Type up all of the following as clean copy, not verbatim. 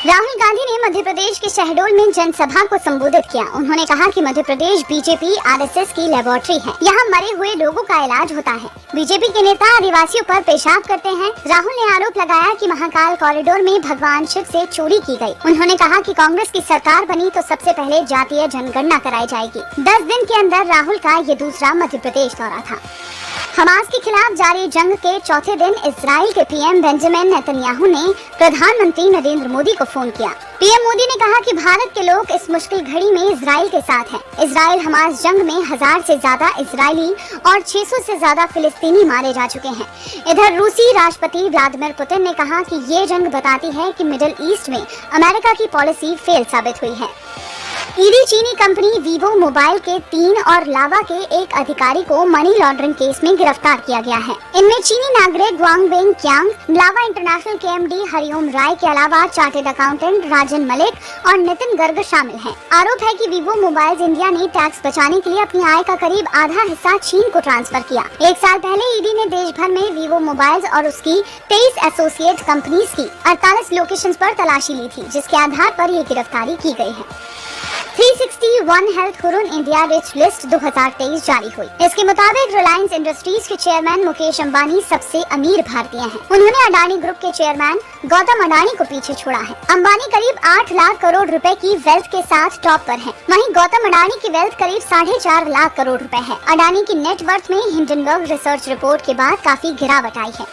राहुल गांधी ने मध्य प्रदेश के शहडोल में जनसभा को संबोधित किया। उन्होंने कहा कि मध्य प्रदेश बीजेपी आरएसएस की लेबोरेटरी है। यहाँ मरे हुए लोगों का इलाज होता है। बीजेपी के नेता आदिवासियों पर पेशाब करते हैं। राहुल ने आरोप लगाया कि महाकाल कॉरिडोर में भगवान शिव से चोरी की गई। उन्होंने कहा कि कांग्रेस की सरकार बनी तो सबसे पहले जातीय जनगणना कराई जाएगी। 10 दिन के अंदर राहुल का ये दूसरा मध्य प्रदेश दौरा था। हमास के खिलाफ जारी जंग के चौथे दिन इजराइल के पीएम बेंजामिन नेतन्याहू ने प्रधानमंत्री नरेंद्र मोदी को फोन किया। पीएम मोदी ने कहा कि भारत के लोग इस मुश्किल घड़ी में इजराइल के साथ हैं। इजराइल हमास जंग में 1000 से ज्यादा इजरायली और 600 से ज्यादा फिलिस्तीनी मारे जा चुके हैं। इधर रूसी राष्ट्रपति व्लादिमीर पुतिन ने कहा कि ये जंग बताती है कि मिडिल ईस्ट में अमेरिका की पॉलिसी फेल साबित हुई है। ईडी चीनी कंपनी वीवो मोबाइल के 3 और लावा के एक अधिकारी को मनी लॉन्ड्रिंग केस में गिरफ्तार किया गया है। इनमें चीनी नागरिक ग्वांगबेंग क्यांग, लावा इंटरनेशनल के एमडी हरिओम राय के अलावा चार्टेड अकाउंटेंट राजन मलिक और नितिन गर्ग शामिल हैं। आरोप है कि वीवो मोबाइल्स इंडिया ने टैक्स बचाने के लिए अपनी आय का करीब आधा हिस्सा चीन को ट्रांसफर किया। 1 साल पहले ईडी ने देश भर में वीवो मोबाइल्स और उसकी 23 एसोसिएट कंपनीज की 48 लोकेशंस पर तलाशी ली थी, जिसके आधार पर ये गिरफ्तारी की गई है। 361 health Hurun India rich list 2023 जारी हुई। इसके मुताबिक रिलायंस इंडस्ट्रीज के चेयरमैन मुकेश अंबानी सबसे अमीर भारतीय हैं। उन्होंने अडानी ग्रुप के चेयरमैन गौतम अडानी को पीछे छोड़ा है। अंबानी करीब 8 लाख करोड़ रुपए की वेल्थ के साथ टॉप पर है। वहीं गौतम अडानी की वेल्थ करीब 4.5 लाख करोड़ रुपए है। अडानी की नेट वर्थ में हिंडनबर्ग रिसर्च रिपोर्ट के बाद काफी गिरावट आई है।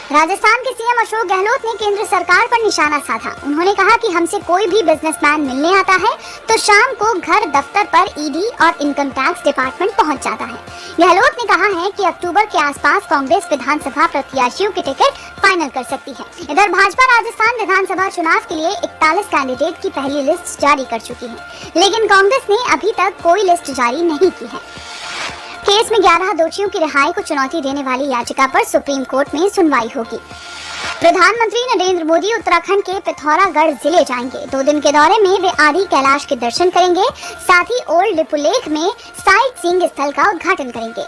राजस्थान के सीएम अशोक गहलोत ने केंद्र सरकार पर निशाना साधा। उन्होंने कहा कि हमसे कोई भी बिजनेसमैन मिलने आता है तो शाम को घर दफ्तर पर ईडी और इनकम टैक्स डिपार्टमेंट पहुंच जाता है। गहलोत ने कहा है कि अक्टूबर के आसपास कांग्रेस विधानसभा प्रत्याशियों की टिकट फाइनल कर सकती है। इधर भाजपा राजस्थान विधानसभा चुनाव के लिए 41 कैंडिडेट की पहली लिस्ट जारी कर चुकी है, लेकिन कांग्रेस ने अभी तक कोई लिस्ट जारी नहीं की है। केस में 11 दोषियों की रिहाई को चुनौती देने वाली याचिका पर सुप्रीम कोर्ट में सुनवाई होगी। प्रधानमंत्री नरेंद्र मोदी उत्तराखंड के पिथौरागढ़ जिले जाएंगे। 2 दिन के दौरे में वे आदि कैलाश के दर्शन करेंगे। साथ ही ओल्ड लिपुलेख में साइट सीइंग स्थल का उद्घाटन करेंगे।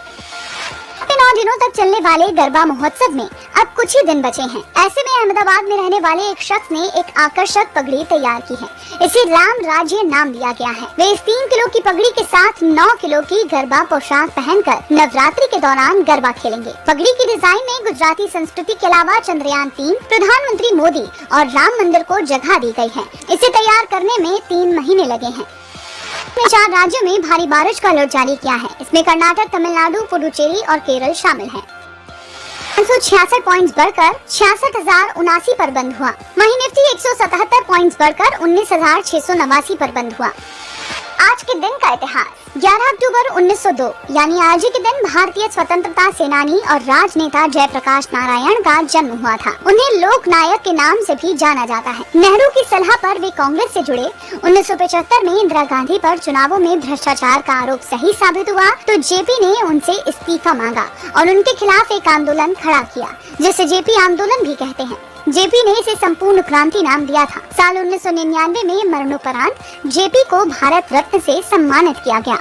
9 दिनों तक चलने वाले गरबा महोत्सव में अब कुछ ही दिन बचे हैं। ऐसे में अहमदाबाद में रहने वाले एक शख्स ने एक आकर्षक पगड़ी तैयार की है। इसे राम राज्य नाम दिया गया है। वे इस 3 किलो की पगड़ी के साथ 9 किलो की गरबा पोशाक पहनकर नवरात्रि के दौरान गरबा खेलेंगे। पगड़ी की डिजाइन में गुजराती संस्कृति के अलावा चंद्रयान 3, प्रधानमंत्री मोदी और राम मंदिर को जगह दी गई है। इसे तैयार करने में 3 महीने लगे हैं। 4 राज्यों में भारी बारिश का अलर्ट जारी किया है। इसमें कर्नाटक, तमिलनाडु, पुडुचेरी और केरल शामिल हैं। 566 पॉइंट्स बढ़कर 66,079 पर बंद हुआ। वहीं निफ्टी 177 पॉइंट्स बढ़कर 19,689 पर बंद हुआ। आज के दिन का इतिहास 11 अक्टूबर 1902 यानी आज ही के दिन भारतीय स्वतंत्रता सेनानी और राजनेता जयप्रकाश नारायण का जन्म हुआ था। उन्हें लोक नायक के नाम से भी जाना जाता है। नेहरू की सलाह पर वे कांग्रेस से जुड़े। 1975 में इंदिरा गांधी पर चुनावों में भ्रष्टाचार का आरोप सही साबित हुआ तो जेपी ने उनसे इस्तीफा मांगा और उनके खिलाफ एक आंदोलन खड़ा किया, जिसे जेपी आंदोलन भी कहते हैं। जेपी ने इसे संपूर्ण क्रांति नाम दिया था। साल 1999 में मरणोपरांत जेपी को भारत रत्न से सम्मानित किया गया।